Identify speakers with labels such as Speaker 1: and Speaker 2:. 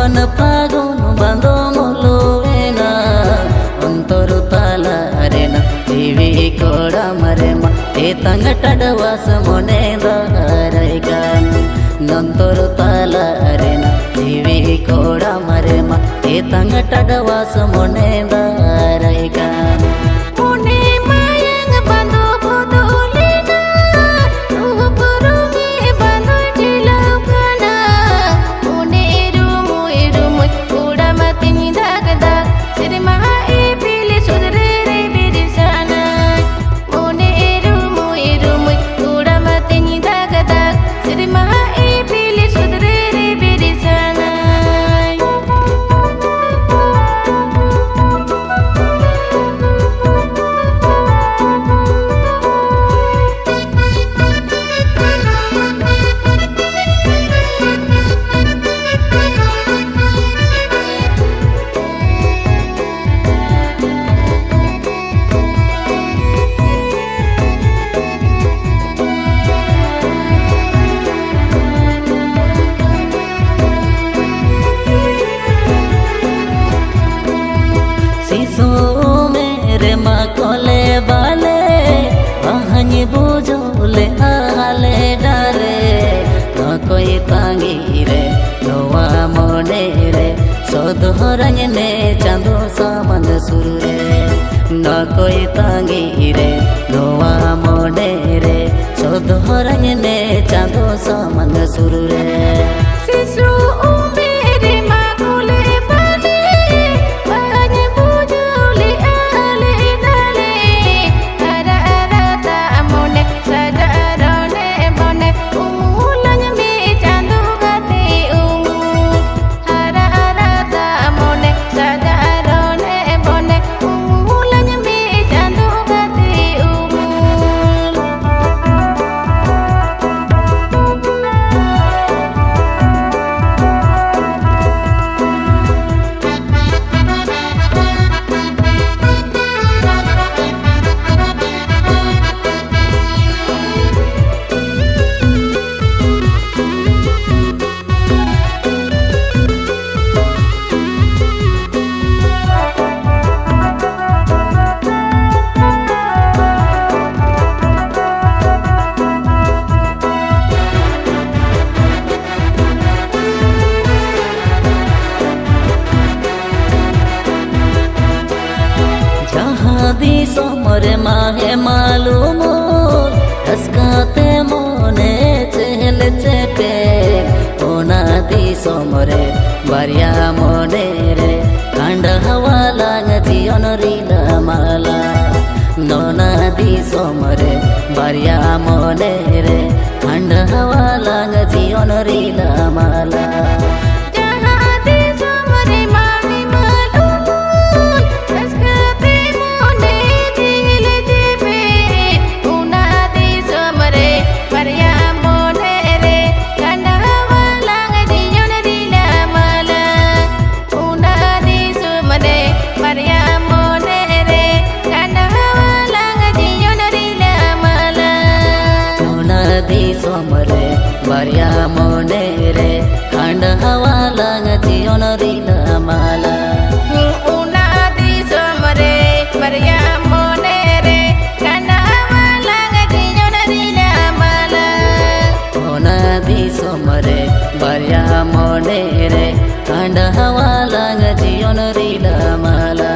Speaker 1: मन फागुन बांधो मोलोना अंतर ताला अरेना जीवी कोड़ा मरे मा ते तंगटडवास मोने दारैगा नंतर ताला अरेना जीवी कोड़ा मरे मा ते तंगटडवास मोने दारैगा मेरे माँ कोले बाले वहाँ बुझोले आले डाले न कोई तांगी रे नोआ मोने रे सोधोरंग ने चांदो सामंद सुर रे न कोई तांगी रे नोआ मोने रे सोधोरंग ने चांदो सामंद सुर रे सोमरे माहे मालूम रसकाते मोने चहल चेपे ओना दी सोमरे बारिया मोने रे कांड हवा लाग जीवन रीला माला नोना दी सोमरे बारिया मोने रे कांड हवा लाग जीवन रीला माला सोमरे बारिया मोने रे खांड हवा लाग जीवन रीला माला
Speaker 2: उना दी सोमरे बारिया मोने रे खांड हवा लाग जीवन रीला माला
Speaker 1: उना दी सोमरे बारिया मोने रे खांड हवा लाग जीवन रीला माला।